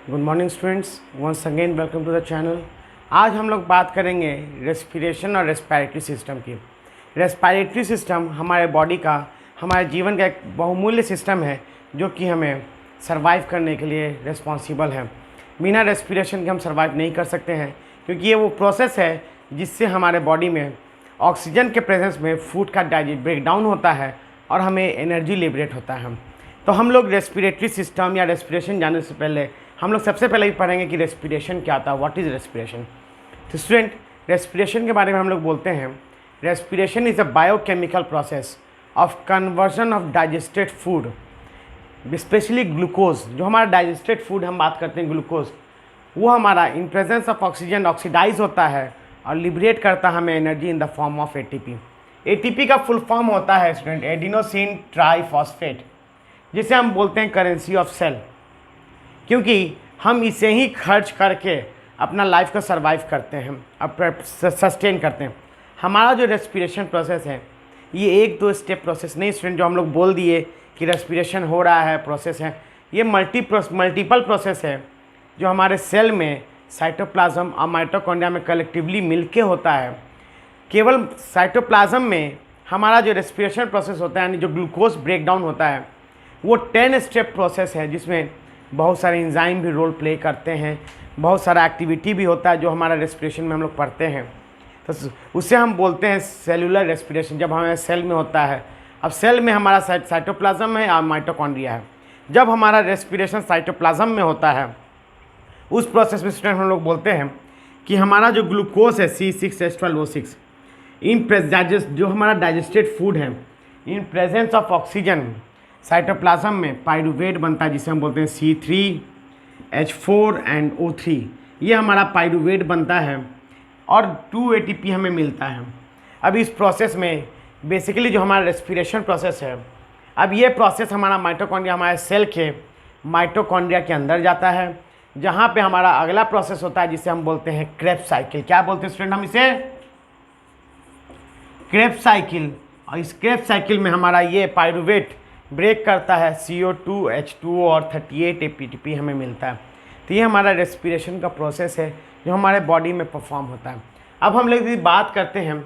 Good morning students, once again welcome to the channel. आज हम लोग बात करेंगे रेस्पिरेशन और रेस्पिरेटरी सिस्टम की। रेस्पिरेटरी सिस्टम हमारे बॉडी का, हमारे जीवन का एक बहुमूल्य सिस्टम है जो कि हमें सर्वाइव करने के लिए रिस्पॉन्सिबल है। बिना रेस्पिरेशन के हम सर्वाइव नहीं कर सकते हैं, क्योंकि ये वो प्रोसेस है जिससे हमारे बॉडी में ऑक्सीजन के प्रेजेंस में फूड का ब्रेकडाउन होता है और हमें एनर्जी लिबरेट होता है। तो हम लोग रेस्पिरेटरी सिस्टम या रेस्पिरेशन जाने से पहले हम लोग सबसे पहले ही पढ़ेंगे कि रेस्पिरेशन क्या होता है, व्हाट इज़ रेस्पिरेशन। तो स्टूडेंट, रेस्पिरेशन के बारे में हम लोग बोलते हैं, respiration is a biochemical process of conversion of digested food, specially glucose. जो हमारा डाइजेस्टेड फूड हम बात करते हैं ग्लूकोज, वो हमारा in presence of oxygen oxidise होता है और लिबरेट करता है हमें energy in the form of ATP. ATP का फुल फॉर्म होता है स्टूडेंट एडिनोसिन ट्राइफॉस्फेट, जिसे हम बोलते हैं करेंसी ऑफ सेल, क्योंकि हम इसे ही खर्च करके अपना लाइफ का सर्वाइव करते हैं, सस्टेन करते हैं। हमारा जो रेस्पिरेशन प्रोसेस है ये एक दो स्टेप प्रोसेस नहीं स्टूडेंट, जो हम लोग बोल दिए कि रेस्पिरेशन हो रहा है प्रोसेस है, ये मल्टीपल प्रोसेस है जो हमारे सेल में साइटोप्लाज्म और माइटोकॉन्ड्रिया में कलेक्टिवली मिलके होता है। केवल साइटोप्लाज्म में हमारा जो रेस्पिरेशन प्रोसेस होता है, यानी जो ग्लूकोज ब्रेकडाउन होता है, वो 10 स्टेप प्रोसेस है जिसमें बहुत सारे एंजाइम भी रोल प्ले करते हैं, बहुत सारा एक्टिविटी भी होता है जो हमारा रेस्पिरेशन में हम लोग पढ़ते हैं। तो उसे हम बोलते हैं सेलुलर रेस्पिरेशन, जब हमारे सेल में होता है। अब सेल में हमारा साइटोप्लाज्म है और माइटोकॉन्ड्रिया है। जब हमारा रेस्पिरेशन साइटोप्लाज्म में होता है, उस प्रोसेस में स्टूडेंट हम लोग बोलते हैं कि हमारा जो ग्लूकोज है C6H12O6 जो हमारा डाइजेस्टेड फूड है, इन प्रेजेंस ऑफ ऑक्सीजन साइटोप्लाज्म में पाइरूवेट बनता है, जिसे हम बोलते हैं C3H4 एंड O3। ये हमारा पाइरूवेट बनता है और 2 ATP हमें मिलता है। अब इस प्रोसेस में बेसिकली जो हमारा रेस्पिरेशन प्रोसेस है, अब ये प्रोसेस हमारा माइटोकॉन्ड्रिया, हमारे सेल के माइटोकॉन्ड्रिया के अंदर जाता है, जहाँ पे हमारा अगला प्रोसेस होता है जिसे हम बोलते हैं क्रेब्स साइकिल। क्या बोलते हैं स्टूडेंट हम इसे? Krebs cycle. और इस क्रेब्स साइकिल में हमारा ये पाइरूवेट ब्रेक करता है, CO2 H2O और 38 ATP हमें मिलता है। तो ये हमारा रेस्पिरेशन का प्रोसेस है जो हमारे बॉडी में परफॉर्म होता है। अब हम लोग बात करते हैं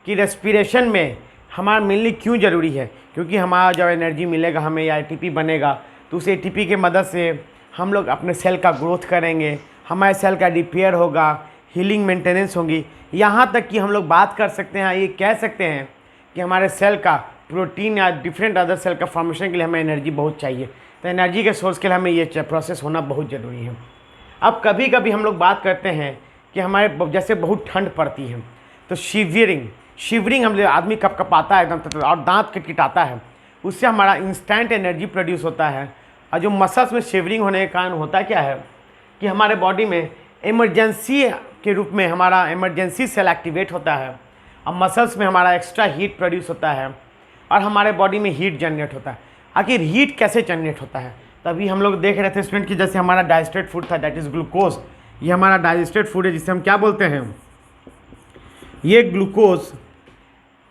कि रेस्पिरेशन में हमारा मेनली क्यों ज़रूरी है, क्योंकि हमारा जब एनर्जी मिलेगा हमें या ATP बनेगा, तो उस ATP के मदद से हम लोग अपने सेल का ग्रोथ करेंगे, हमारे सेल का रिपेयर होगा, हीलिंग मेंटेनेंस होगी। यहाँ तक कि हम लोग बात कर सकते हैं, ये कह सकते हैं कि हमारे सेल का प्रोटीन या डिफरेंट अदर सेल का फॉर्मेशन के लिए हमें एनर्जी बहुत चाहिए। तो एनर्जी के सोर्स के लिए हमें ये प्रोसेस होना बहुत ज़रूरी है। अब कभी कभी हम लोग बात करते हैं कि हमारे जैसे बहुत ठंड पड़ती है तो शिवरिंग हम आदमी कपकपाता है एकदम और दांत किटकिटाता है, उससे हमारा इंस्टेंट एनर्जी प्रोड्यूस होता है। और जो मसल्स में शिवरिंग होने के कारण होता क्या है कि हमारे बॉडी में इमरजेंसी के रूप में हमारा इमरजेंसी सेल एक्टिवेट होता है और मसल्स में हमारा एक्स्ट्रा हीट प्रोड्यूस होता है और हमारे बॉडी में हीट जनरेट होता है। आखिर हीट कैसे जनरेट होता है? तभी हम लोग देख रहे थे स्टूडेंट कि जैसे हमारा डाइजेस्टेड फूड था, दैट इज़ ग्लूकोज। ये हमारा डाइजेस्टेड फूड है जिसे हम क्या बोलते हैं? ये glucose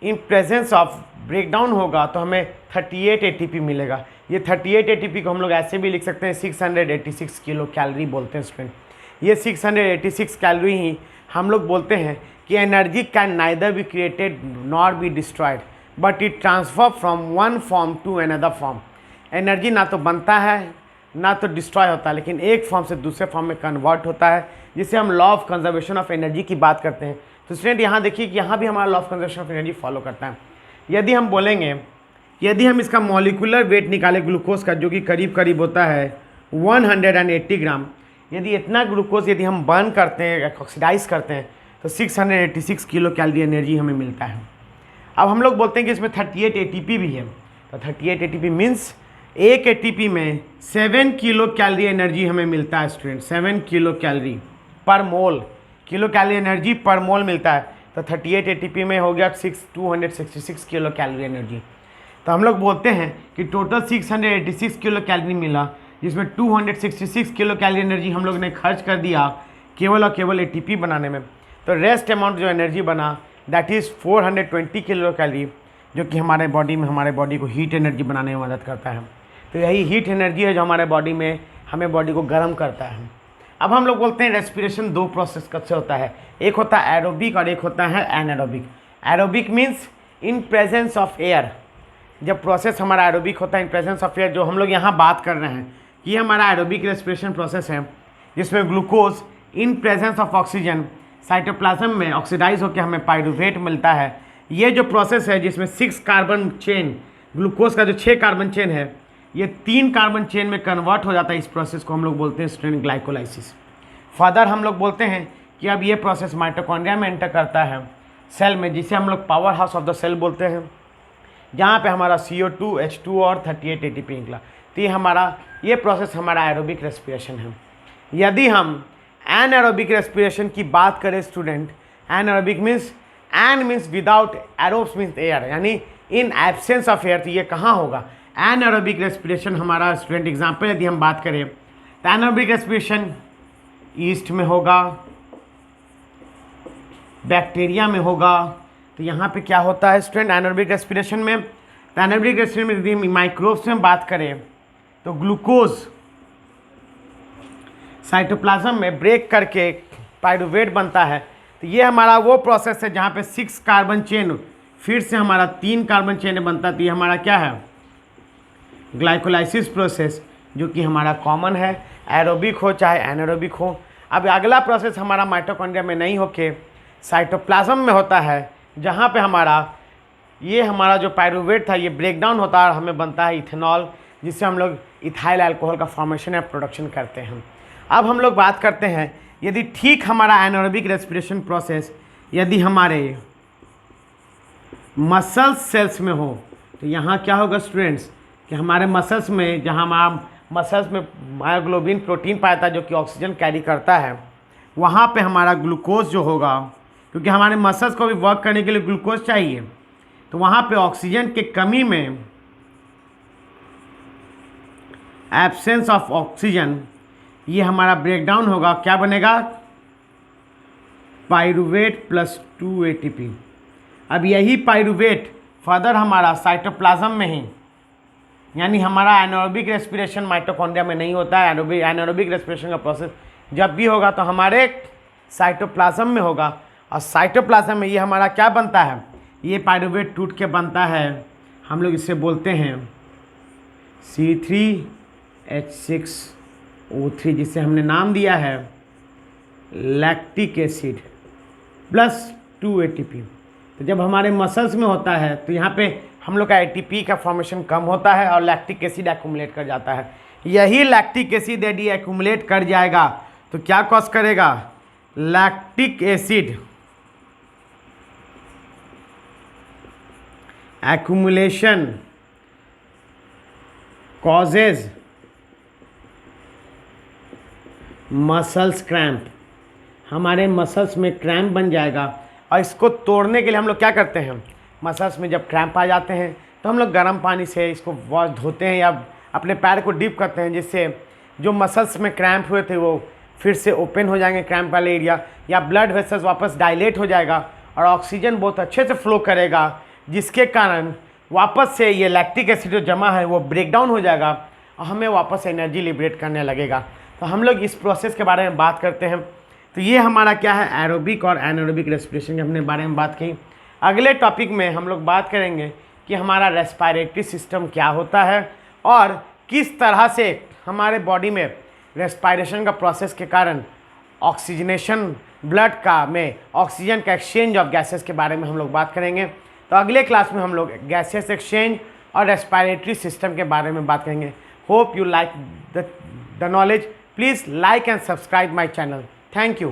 in presence of breakdown होगा तो हमें 38 ATP मिलेगा। ये 38 ATP को हम लोग ऐसे भी लिख सकते हैं 686 किलो कैलोरी बोलते हैं स्टूडेंट। ये 686 कैलोरी ही हम लोग बोलते हैं कि energy can neither be created nor be destroyed but it transfer from one form to another form. Energy ना तो बनता है ना तो डिस्ट्रॉय होता है, लेकिन एक फॉर्म से दूसरे फॉर्म में कन्वर्ट होता है, जिसे हम law of conservation of energy की बात करते हैं। तो स्टूडेंट यहाँ देखिए कि यहाँ भी हमारा law of conservation of energy follow करता है। यदि हम बोलेंगे, यदि हम इसका मॉलिक्यूलर वेट निकालें ग्लूकोज का, जो कि करीब करीब होता है 180 ग्राम, यदि इतना ग्लूकोज यदि हम बर्न करते हैं, ऑक्सीडाइज करते हैं, तो 686 किलो कैलोरी एनर्जी हमें मिलता है। अब हम लोग बोलते हैं कि इसमें 38 ATP भी है, तो 38 ATP मीन्स एक ATP में 7 किलो कैलोरी एनर्जी हमें मिलता है स्टूडेंट। 7 किलो कैलोरी पर मोल, किलो कैलोरी एनर्जी पर मोल मिलता है। तो 38 ATP में हो गया 266 किलो कैलोरी एनर्जी। तो हम लोग बोलते हैं कि टोटल 686 किलो कैलोरी मिला, जिसमें 266 किलो कैलोरी एनर्जी हम लोग ने खर्च कर दिया केवल और केवल ATP बनाने में। तो रेस्ट अमाउंट जो एनर्जी बना दैट इज़ 420 किलो कैलोरी, जो कि हमारे बॉडी को हीट एनर्जी बनाने में मदद करता है। तो यही हीट एनर्जी है जो हमारे बॉडी में हमें बॉडी को गर्म करता है। अब हम लोग बोलते हैं रेस्पिरेशन दो प्रोसेस कब से होता है, एक होता है एरोबिक और एक होता है anaerobic. Aerobic means in presence of air, जब प्रोसेस हमारा एरोबिक होता है इन प्रेजेंस ऑफ एयर, जो हम लोग यहाँ बात कर रहे हैं कि ये हमारा एरोबिक रेस्पिरेशन प्रोसेस है, जिसमें glucose in presence of oxygen cytoplasm में ऑक्सीडाइज होकर हमें पाइरूवेट मिलता है। ये जो प्रोसेस है जिसमें 6 कार्बन चेन, ग्लूकोज का जो 6 कार्बन चेन है ये 3 कार्बन चेन में कन्वर्ट हो जाता है। इस प्रोसेस को हम लोग बोलते हैं स्टूडेंट ग्लाइकोलाइसिस। फर्दर हम लोग बोलते हैं कि अब ये प्रोसेस माइटोकॉन्ड्रिया में एंटर करता है सेल में, जिसे हम लोग power house of the cell बोलते हैं, जहाँ पे हमारा CO2 H2 और 38 ATP निकला। तो ये प्रोसेस हमारा एरोबिक रेस्पिरेशन है। यदि हम एनएरोबिक रेस्पिरेशन की बात करें student, anaerobic means an means without, aerobes means air, यानी इन एब्सेंस ऑफ एयर। तो ये कहाँ होगा एनएरोबिक रेस्पिरेशन हमारा स्टूडेंट? एग्जाम्पल यदि हम बात करें तो एनएरोबिक रेस्पिरेशन ईस्ट में होगा, बैक्टीरिया में होगा। तो यहाँ पे क्या होता है स्टूडेंट एनएरोबिक रेस्पिरेशन में? तो एनएरोबिक रेस्पिरेशन में यदि माइक्रोब्स में बात करें तो ग्लूकोज साइटोप्लाज्म में ब्रेक करके पाइरूवेट बनता है। तो ये हमारा वो प्रोसेस है जहाँ पे 6 कार्बन चेन फिर से हमारा 3 कार्बन चेन बनता है। तो ये हमारा क्या है? ग्लाइकोलाइसिस प्रोसेस, जो कि हमारा कॉमन है, एरोबिक हो चाहे एनारोबिक हो। अब अगला प्रोसेस हमारा माइटोकॉन्ड्रिया में नहीं होके साइटोप्लाज्म में होता है, जहाँ पे हमारा जो पाइरूवेट था ये ब्रेक डाउन होता है और हमें बनता है इथेनॉल, जिससे हम लोग इथाइल अल्कोहल का फॉर्मेशन या प्रोडक्शन करते हैं। अब हम लोग बात करते हैं यदि ठीक हमारा एनारोबिक रेस्पिरेशन प्रोसेस यदि हमारे मसल सेल्स में हो, तो यहाँ क्या होगा स्टूडेंट्स कि हमारे मसल्स में, जहाँ हमारा मसल्स में मायोग्लोबिन प्रोटीन पाया था जो कि ऑक्सीजन कैरी करता है, वहाँ पे हमारा ग्लूकोज जो होगा, क्योंकि हमारे मसल्स को भी वर्क करने के लिए ग्लूकोज चाहिए, तो वहाँ पे ऑक्सीजन के कमी में, एब्सेंस ऑफ ऑक्सीजन, ये हमारा ब्रेकडाउन होगा। क्या बनेगा? Pyruvate plus 2 ATP। अब यही पाइरूवेट फर्दर हमारा साइटोप्लाज्म में ही, यानी हमारा एनारोबिक रेस्पिरेशन माइटोकॉन्ड्रिया में नहीं होता है। एनारोबिक रेस्पिरेशन का प्रोसेस जब भी होगा तो हमारे साइटोप्लाज्म में होगा, और साइटोप्लाज्म में ये हमारा क्या बनता है? ये पाइरूवेट टूट के बनता है, हम लोग इसे बोलते हैं C3H6O3, जिसे हमने नाम दिया है लैक्टिक एसिड प्लस 2 ATP। तो जब हमारे मसल्स में होता है तो यहाँ पे हम लोग का ATP का फॉर्मेशन कम होता है और लैक्टिक एसिड एक्यूमुलेट कर जाता है। यही लैक्टिक एसिड यदि एक्यूमुलेट कर जाएगा तो क्या कॉज करेगा? Lactic acid accumulation causes muscles cramp. हमारे मसल्स में क्रैम्प बन जाएगा, और इसको तोड़ने के लिए हम लोग क्या करते हैं? मसल्स में जब क्रैम्प आ जाते हैं तो हम लोग गर्म पानी से इसको वॉश धोते हैं या अपने पैर को डिप करते हैं, जिससे जो मसल्स में क्रैम्प हुए थे वो फिर से ओपन हो जाएंगे, क्रैम्प वाले एरिया, या ब्लड वेसल्स वापस डायलेट हो जाएगा और ऑक्सीजन बहुत अच्छे से फ्लो करेगा, जिसके कारण वापस से ये लैक्टिक एसिड जो जमा है वो ब्रेक डाउन हो जाएगा और हमें वापस एनर्जी लिबरेट करने लगेगा। तो हम लोग इस प्रोसेस के बारे में बात करते हैं। तो ये हमारा क्या है? एरोबिक और एनारोबिक रेस्पिरेशन के हमने बारे में बात की। अगले टॉपिक में हम लोग बात करेंगे कि हमारा रेस्पिरेटरी सिस्टम क्या होता है और किस तरह से हमारे बॉडी में रेस्पिरेशन का प्रोसेस के कारण ऑक्सीजनेशन ब्लड का में ऑक्सीजन का एक्सचेंज ऑफ गैसेस के बारे में हम लोग बात करेंगे। तो अगले क्लास में हम लोग गैसेस एक्सचेंज और रेस्पिरेटरी सिस्टम के बारे में बात करेंगे। Hope you like the knowledge. Please like and subscribe my channel. Thank you.